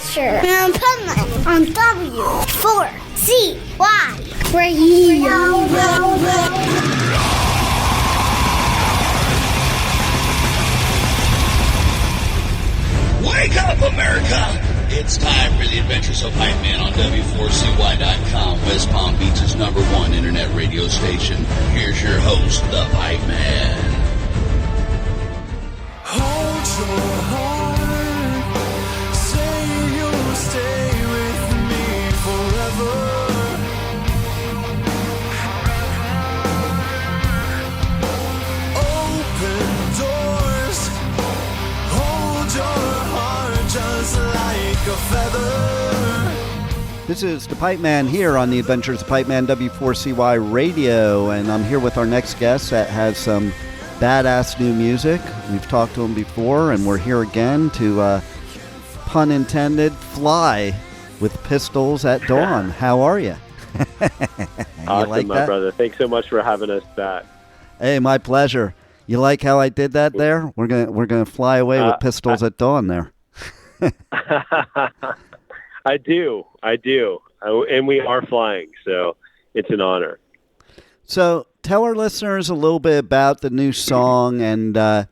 Adventure in Pipeman on W4CY Radio. Wake up, America! It's time for the Adventures of Pipeman on W4CY.com, West Palm Beach's #1 internet radio station. Here's your host, the Pipeman. Hold your heart, say you'll stay with me forever. Open doors, hold your heart just like a feather. This is the Pipeman here on the Adventures of Pipeman W4CY Radio, and I'm here with our next guest that has some badass new music. We've talked to him before, and we're here again to, pun intended, fly with pistols at dawn. How are you? Awesome, like my that? brother. Thanks so much for having us back. Hey, my pleasure. You like how I did that there? We're gonna fly away with pistols at dawn there. I do. And we are flying, so it's an honor. So tell our listeners a little bit about the new song and, how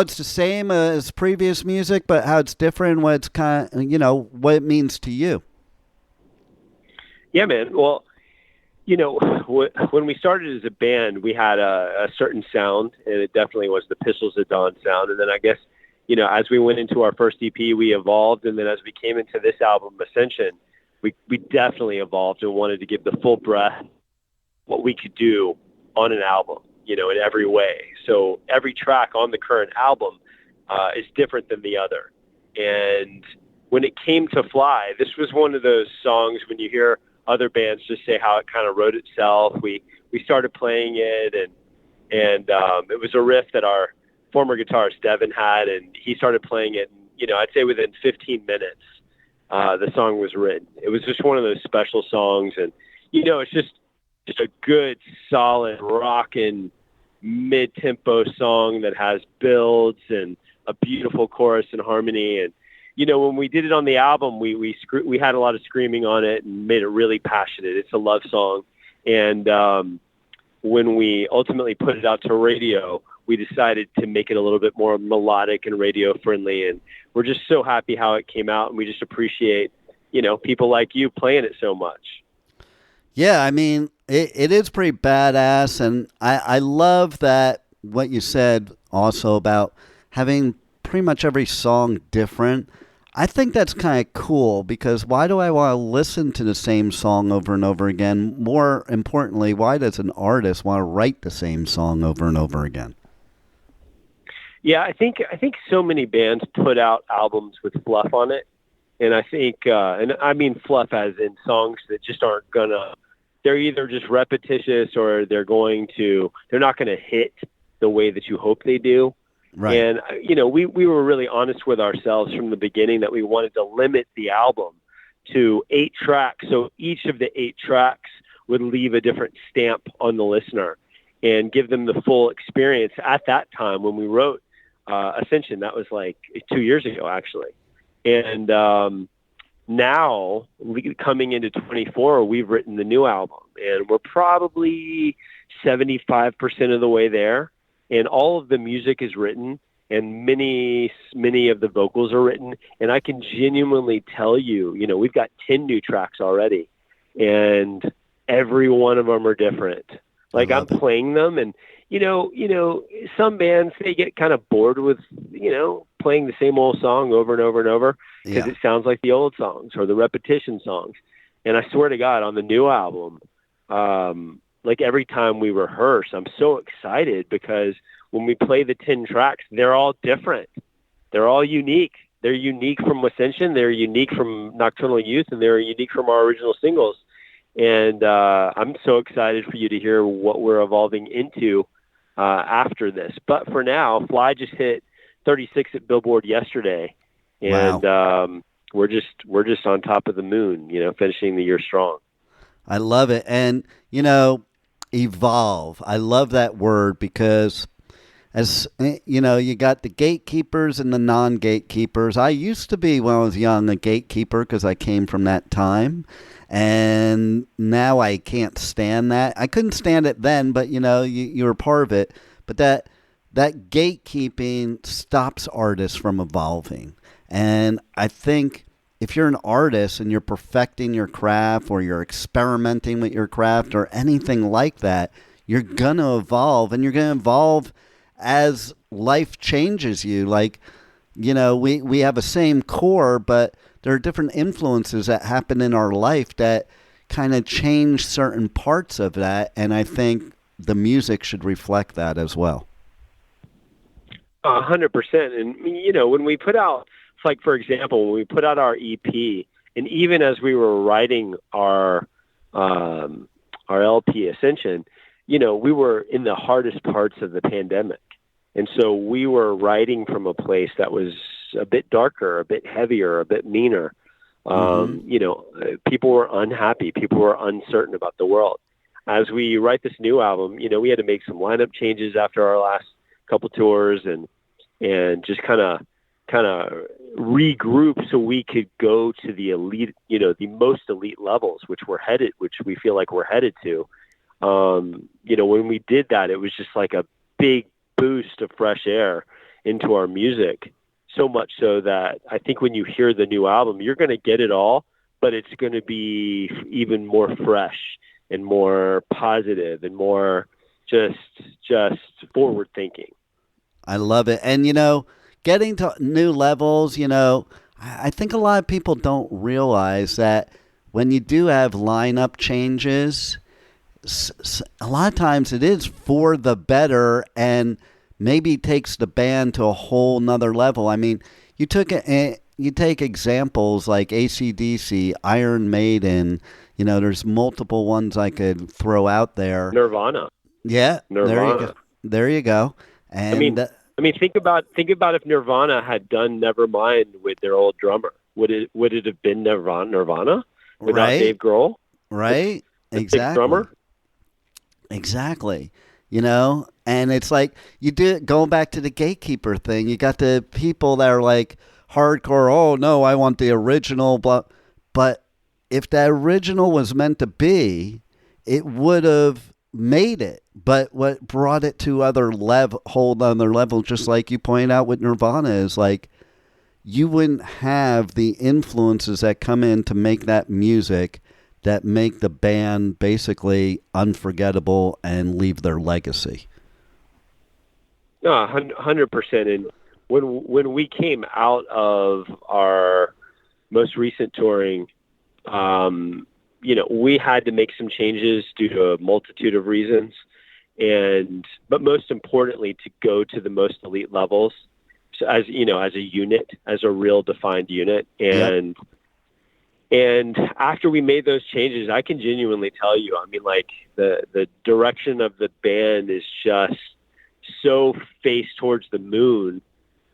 it's the same as previous music, but how it's different, what it's what it means to you. Yeah, man. Well, when we started as a band, we had a certain sound, and it definitely was the Pistols at Dawn sound. And then I guess, as we went into our first EP, we evolved. And then as we came into this album, Ascension, we definitely evolved and wanted to give the full breath what we could do on an album, in every way. So every track on the current album is different than the other. And when it came to Fly, this was one of those songs when you hear other bands just say how it kind of wrote itself. We started playing it, and it was a riff that our former guitarist Devin had, and he started playing it. And, I'd say within 15 minutes, the song was written. It was just one of those special songs, and it's just a good, solid, rockin', mid-tempo song that has builds and a beautiful chorus and harmony. And when we did it on the album, we had a lot of screaming on it and made it really passionate. It's a love song, and when we ultimately put it out to radio, we decided to make it a little bit more melodic and radio friendly. And we're just so happy how it came out, and we just appreciate people like you playing it so much. Yeah, I mean, it is pretty badass, and I love that what you said also about having pretty much every song different. I think that's kind of cool, because why do I want to listen to the same song over and over again? More importantly, why does an artist want to write the same song over and over again? Yeah, I think so many bands put out albums with fluff on it, and I think, and I mean fluff as in songs that just aren't gonna. They're either just repetitious or they're not gonna hit the way that you hope they do. Right. And we were really honest with ourselves from the beginning that we wanted to limit the album to 8 tracks, so each of the 8 tracks would leave a different stamp on the listener and give them the full experience. At that time when we wrote Ascension, that was like 2 years ago actually, and now coming into 24, we've written the new album, and we're probably 75% of the way there, and all of the music is written, and many of the vocals are written, and I can genuinely tell you, we've got 10 new tracks already, and every one of them are different. Like, I'm playing them, and some bands, they get kind of bored with playing the same old song over and over and over because it sounds like the old songs or the repetition songs. And I swear to God, on the new album, like every time we rehearse, I'm so excited because when we play the 10 tracks, they're all different. They're all unique. They're unique from Ascension. They're unique from Nocturnal Youth, and they're unique from our original singles. And I'm so excited for you to hear what we're evolving into after this. But for now, Fly just hit 36 at Billboard yesterday, and wow. We're just on top of the moon, finishing the year strong. I love it. And, evolve. I love that word because as you got the gatekeepers and the non-gatekeepers. I used to be, when I was young, a gatekeeper because I came from that time. And now I can't stand that. I couldn't stand it then, but you were part of it. But that gatekeeping stops artists from evolving. And I think if you're an artist and you're perfecting your craft, or you're experimenting with your craft, or anything like that, you're going to evolve, and you're going to evolve as life changes you. Like, we have the same core, but there are different influences that happen in our life that kind of change certain parts of that. And I think the music should reflect that as well. 100%. And, when we put out, like, for example, when we put out our EP, and even as we were writing our LP Ascension, we were in the hardest parts of the pandemic. And so we were writing from a place that was a bit darker, a bit heavier, a bit meaner. People were unhappy. People were uncertain about the world. As we write this new album, we had to make some lineup changes after our last couple tours, and just kind of regroup so we could go to the elite, the most elite levels, which we feel like we're headed to. When we did that, it was just like a big boost of fresh air into our music, so much so that I think when you hear the new album, you're going to get it all, but it's going to be even more fresh and more positive and more just forward thinking. I love it. And, getting to new levels, I think a lot of people don't realize that when you do have lineup changes, a lot of times it is for the better, and maybe takes the band to a whole nother level. I mean, you take examples like AC/DC, Iron Maiden, there's multiple ones I could throw out there. Nirvana. Yeah. Nirvana. There you go. And I mean, think about if Nirvana had done Nevermind with their old drummer. Would it have been Nirvana without right? Dave Grohl? Right. The exactly. big drummer. Exactly. And it's like going back to the gatekeeper thing. You got the people that are like hardcore. Oh no, I want the original. Blah. But if that original was meant to be, it would have made it. But what brought it to whole other level, just like you point out with Nirvana, is like you wouldn't have the influences that come in to make that music that make the band basically unforgettable and leave their legacy. No, 100%. And when we came out of our most recent touring, we had to make some changes due to a multitude of reasons, but most importantly, to go to the most elite levels, so as a unit, as a real defined unit. And after we made those changes, I can genuinely tell you, I mean, like the direction of the band is just so faced towards the moon.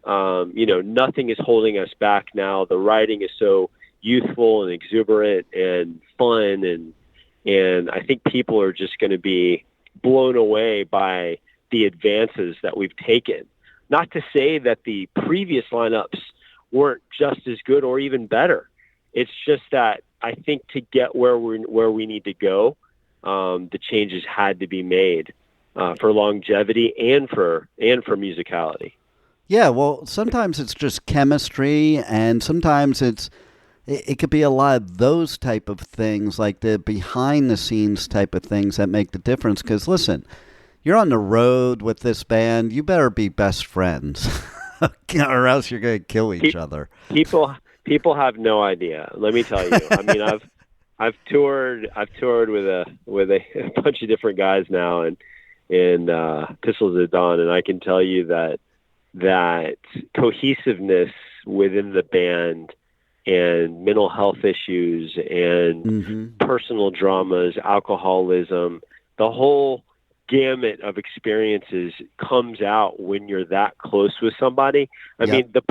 Nothing is holding us back now. The writing is so youthful and exuberant and fun. And I think people are just going to be blown away by the advances that we've taken. Not to say that the previous lineups weren't just as good or even better. It's just that I think to get where we need to go, the changes had to be made for longevity and for musicality. Yeah, well, sometimes it's just chemistry, and sometimes it could be a lot of those type of things, like the behind the scenes type of things that make the difference. Because listen, you're on the road with this band, you better be best friends, or else you're going to kill each other. People have no idea. Let me tell you. I mean, I've toured with a bunch of different guys now, and Pistols at Dawn, and I can tell you that cohesiveness within the band, and mental health issues, and personal dramas, alcoholism, the whole gamut of experiences comes out when you're that close with somebody. I mean, the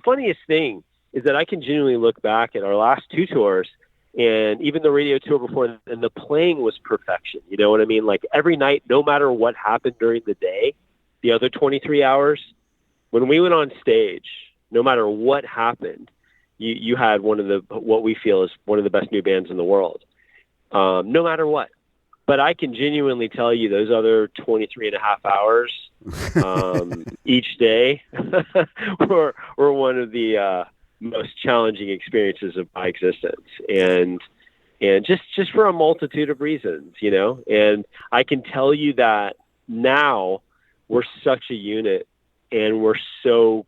funniest thing is that I can genuinely look back at our last two tours, and even the radio tour before, and the playing was perfection. You know what I mean? Like every night, no matter what happened during the day, the other 23 hours, when we went on stage, no matter what happened, you had what we feel is one of the best new bands in the world, no matter what. But I can genuinely tell you those other 23 and a half hours each day were one of the most challenging experiences of my existence. And just for a multitude of reasons, and I can tell you that now we're such a unit and we're so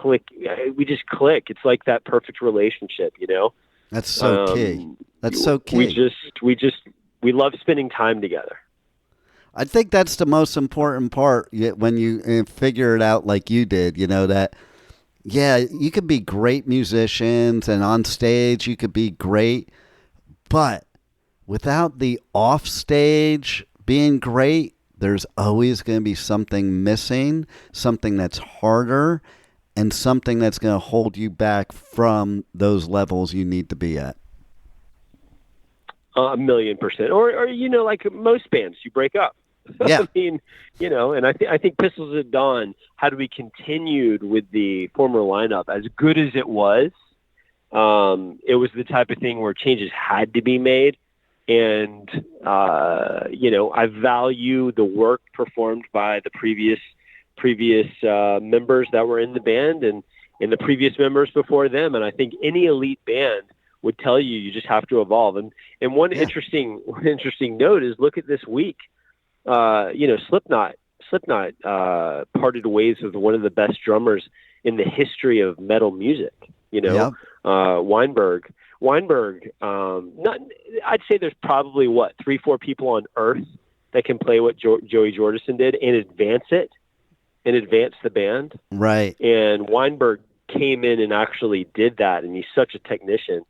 we just click. It's like that perfect relationship, That's so key. That's so key. We love spending time together. I think that's the most important part when you figure it out like you did, that, yeah, you could be great musicians and on stage you could be great, but without the off stage being great, there's always going to be something missing, something that's harder, and something that's going to hold you back from those levels you need to be at. 1,000,000%. Or like most bands, you break up. Yeah. I mean, and I think Pistols at Dawn, had we continued with the former lineup, as good as it was the type of thing where changes had to be made. And, I value the work performed by the previous members that were in the band and the previous members before them. And I think any elite band would tell you just have to evolve. And one interesting note is, look at this week. Slipknot parted ways with one of the best drummers in the history of metal music. Weinberg. I'd say there's probably 3-4 people on Earth that can play what Joey Jordison did and advance the band. Right. And Weinberg came in and actually did that, and he's such a technician.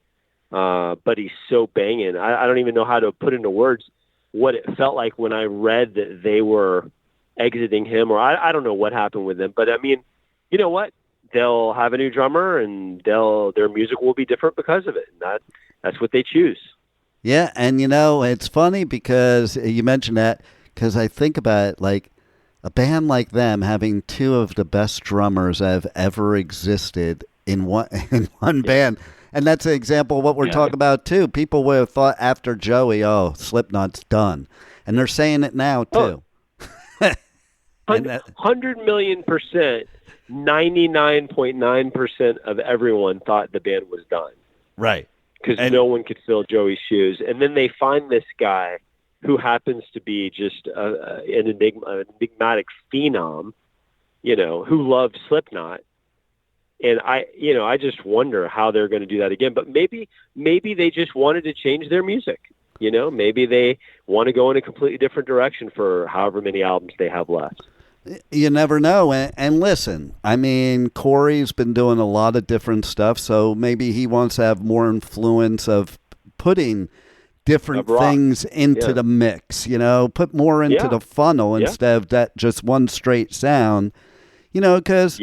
But he's so banging. I don't even know how to put into words what it felt like when I read that they were exiting him, or I don't know what happened with them. But I mean, you know what? They'll have a new drummer, and their music will be different because of it. And that's what they choose. Yeah, and it's funny because you mentioned that, because I think about it, like a band like them having two of the best drummers that have ever existed in one band. And that's an example of what we're talking about, too. People would have thought after Joey, Slipknot's done. And they're saying it now, too. 100,000,000%, 99.9% of everyone thought the band was done. Right. Because no one could fill Joey's shoes. And then they find this guy who happens to be just an enigmatic phenom, who loves Slipknot. And I just wonder how they're going to do that again. But maybe they just wanted to change their music. Maybe they want to go in a completely different direction for however many albums they have left. You never know. And listen, I mean, Corey's been doing a lot of different stuff, so maybe he wants to have more influence of putting different things into the mix, put more into the funnel instead of that just one straight sound, because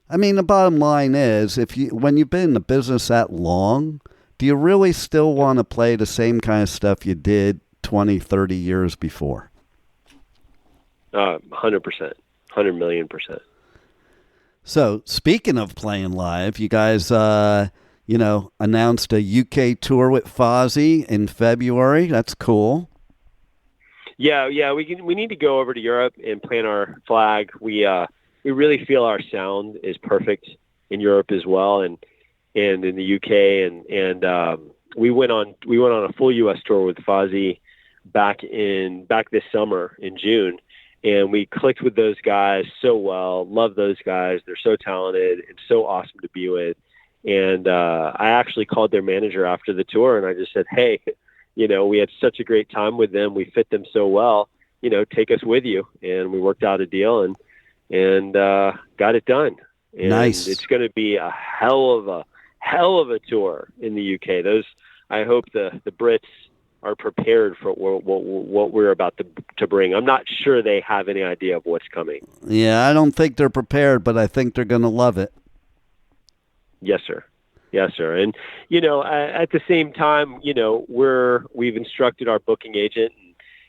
I mean, the bottom line is, when you've been in the business that long, do you really still want to play the same kind of stuff you did 20, 30 years before? 100%, 100,000,000%. So, speaking of playing live, you guys, announced a UK tour with FOZZY in February. That's cool. Yeah. We need to go over to Europe and plant our flag. We really feel our sound is perfect in Europe as well, and in the UK, and we went on a full US tour with FOZZY back this summer in June, and we clicked with those guys so well. Love those guys. They're so talented and so awesome to be with. And I actually called their manager after the tour, and I just said, hey, we had such a great time with them. We fit them so well. Take us with you. And we worked out a deal and got it done. And nice. It's going to be a hell of a tour in the UK. I hope the Brits are prepared for what we're about to bring. I'm not sure they have any idea of what's coming. Yeah, I don't think they're prepared, but I think they're going to love it. Yes, sir. And, at the same time, we've instructed our booking agent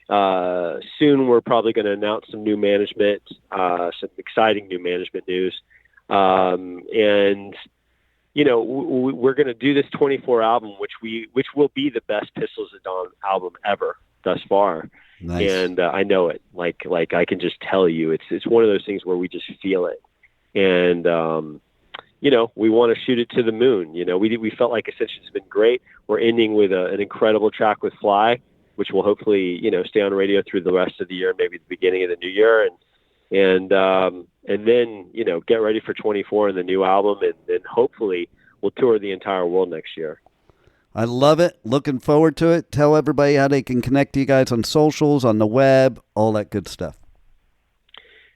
Soon we're probably going to announce some new management, some exciting new management news. And, you know, we're going to do this 24 album, which will be the best Pistols at Dawn album ever thus far. Nice. And I know it, like I can just tell you, it's one of those things where we just feel it. And, you know, we want to shoot it to the moon. You know, we felt like Ascension's been great. We're ending with an incredible track with Fly, which will hopefully, you know, stay on radio through the rest of the year, maybe the beginning of the new year. And then, you know, get ready for 24 and the new album. And then hopefully we'll tour the entire world next year. I love it. Looking forward to it. Tell everybody how they can connect to you guys on socials, on the web, all that good stuff.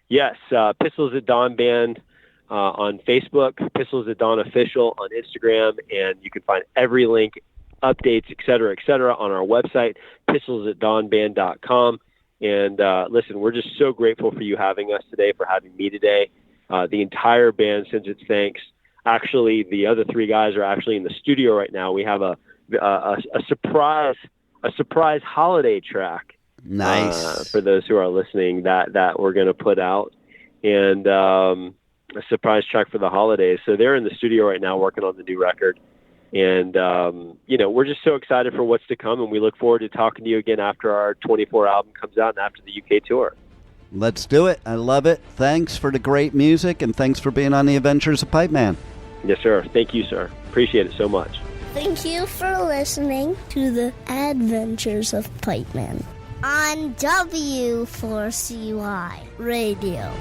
Yes. Pistols at Dawn Band on Facebook, Pistols at Dawn Official on Instagram. And you can find every link, updates, et cetera, on our website, pistolsatdawnband.com. And listen, we're just so grateful for you having us today, for having me today. The entire band sends its thanks. Actually, the other three guys are actually in the studio right now. We have a surprise holiday track. Nice. For those who are listening, that we're going to put out, and a surprise track for the holidays. So they're in the studio right now working on the new record. And, you know, we're just so excited for what's to come, and we look forward to talking to you again after our 24 album comes out and after the UK tour. Let's do it. I love it. Thanks for the great music, and thanks for being on the Adventures of Pipe Man. Yes, sir. Thank you, sir. Appreciate it so much. Thank you for listening to the Adventures of Pipe Man on W4CY Radio.